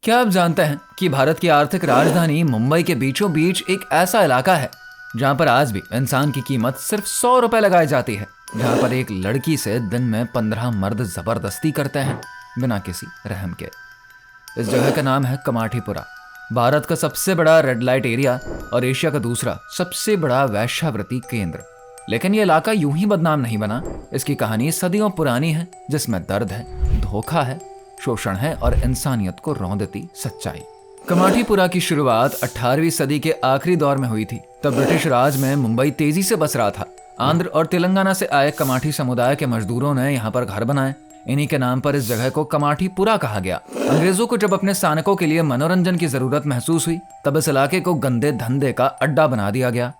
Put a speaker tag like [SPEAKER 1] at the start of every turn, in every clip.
[SPEAKER 1] क्या आप जानते हैं कि भारत की आर्थिक राजधानी मुंबई के बीचों बीच एक ऐसा इलाका है जहां पर आज भी इंसान की कीमत सिर्फ 100 रुपए लगाई जाती है, जहां पर एक लड़की से दिन में 15 मर्द जबरदस्ती करते हैं बिना किसी रहम के। इस जगह का नाम है कमाठीपुरा। भारत का सबसे बड़ा रेड लाइट एरिया और एशिया का दूसरा सबसे बड़ा वैश्यावृत्ति केंद्र। लेकिन ये इलाका यूं ही बदनाम नहीं बना। इसकी कहानी सदियों पुरानी है, जिसमें दर्द है, धोखा है, शोषण है और इंसानियत को रौंदती सच्चाई। कमाठीपुरा की शुरुआत 18वीं सदी के आखिरी दौर में हुई थी। तब ब्रिटिश राज में मुंबई तेजी से बस रहा था। आंध्र और तेलंगाना से आए कमाठी समुदाय के मजदूरों ने यहाँ पर घर बनाए। इन्हीं के नाम पर इस जगह को कमाठीपुरा कहा गया। अंग्रेजों को जब अपने सैनिकों के लिए मनोरंजन की जरूरत महसूस हुई, तब इस इलाके को गंदे धंधे का अड्डा बना दिया गया।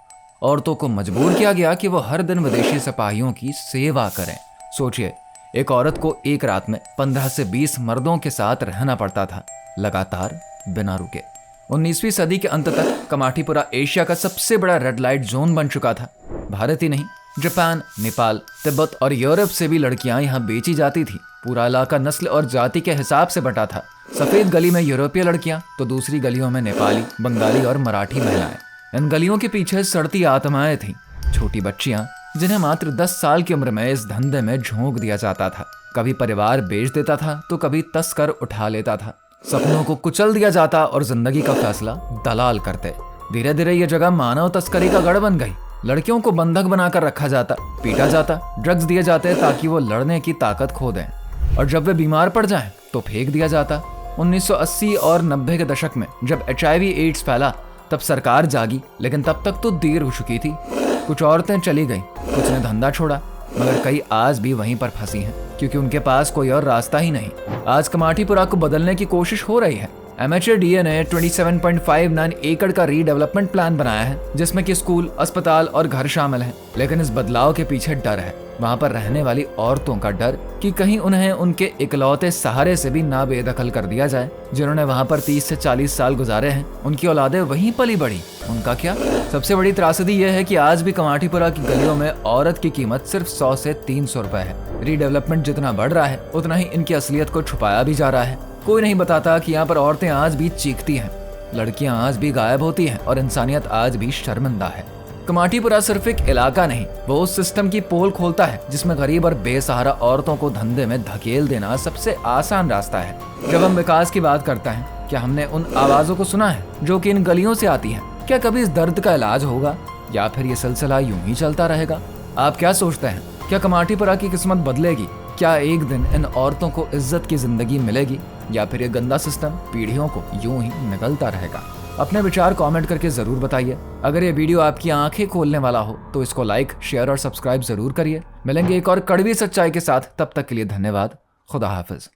[SPEAKER 1] औरतों को मजबूर किया गया कि वो हर दिन विदेशी सिपाहियों की सेवा करें। सोचिए, एक औरत को एक रात में 15 से 20 मर्दों के साथ रहना पड़ता था, लगातार बिना रुके। 19वीं सदी के अंत तक कमाठीपुरा एशिया का सबसे बड़ा रेड लाइट जोन बन चुका था। भारत ही नहीं, जापान, नेपाल, तिब्बत और यूरोप से भी लड़कियां यहाँ बेची जाती थी। पूरा इलाका नस्ल और जाति के हिसाब से बटा था। सफेद गली में यूरोपीय लड़कियां तो दूसरी गलियों में नेपाली, बंगाली और मराठी महिलाएं। इन गलियों के पीछे सड़ती आत्माएं थीं, छोटी बच्चियां जिन्हें मात्र 10 साल की उम्र में इस धंधे में झोंक दिया जाता था। कभी परिवार बेच देता था तो कभी तस्कर उठा लेता था। सपनों को कुचल दिया जाता और जिंदगी का फैसला दलाल करते। धीरे धीरे यह जगह मानव तस्करी का गढ़ बन गई। लड़कियों को बंधक बनाकर रखा जाता, पीटा जाता, ड्रग्स दिए जाते ताकि वो लड़ने की ताकत खो दें, और जब वे बीमार पड़ जाएं तो फेंक दिया जाता। 1980 और 90 के दशक में जब HIV एड्स फैला, तब सरकार जागी, लेकिन तब तक तो देर हो चुकी थी। कुछ औरतें चली गईं, कुछ ने धंधा छोड़ा, मगर कई आज भी वहीं पर फंसी हैं, क्योंकि उनके पास कोई और रास्ता ही नहीं। आज कमाठीपुरा को बदलने की कोशिश हो रही है। MHRDA ने 27.59 एकड़ का रीडेवलपमेंट प्लान बनाया है, जिसमें कि स्कूल, अस्पताल और घर शामिल हैं। लेकिन इस बदलाव के पीछे डर है, वहां पर रहने वाली औरतों का डर कि कहीं उन्हें उनके इकलौते सहारे से भी ना बेदखल कर दिया जाए। जिन्होंने वहां पर 30 से 40 साल गुजारे हैं, उनकी औलादें वहीं पली बड़ी, उनका क्या? सबसे बड़ी त्रासदी यह है कि आज भी कमाठीपुरा की गलियों में औरत की कीमत सिर्फ 100 से 300 रुपए है। रीडेवलपमेंट जितना बढ़ रहा है, उतना ही इनकी असलियत को छुपाया भी जा रहा है। कोई नहीं बताता कि यहाँ पर औरतें आज भी चीखती हैं, लड़कियां आज भी गायब होती हैं और इंसानियत आज भी शर्मिंदा है। कमाठीपुरा सिर्फ एक इलाका नहीं, वो उस सिस्टम की पोल खोलता है जिसमें गरीब और बेसहारा औरतों को धंधे में धकेल देना सबसे आसान रास्ता है। जब हम विकास की बात करते हैं, क्या हमने उन आवाजों को सुना है जो कि इन गलियों से आती हैं? क्या कभी इस दर्द का इलाज होगा, या फिर ये सिलसिला यूं ही चलता रहेगा? आप क्या सोचते हैं? क्या कमाठीपुरा की किस्मत बदलेगी? क्या एक दिन इन औरतों को इज्जत की जिंदगी मिलेगी, या फिर ये गंदा सिस्टम पीढ़ियों को यूं ही निगलता रहेगा? अपने विचार कमेंट करके जरूर बताइए। अगर ये वीडियो आपकी आंखें खोलने वाला हो तो इसको लाइक, शेयर और सब्सक्राइब जरूर करिए। मिलेंगे एक और कड़वी सच्चाई के साथ, तब तक के लिए धन्यवाद। खुदा हाफिज।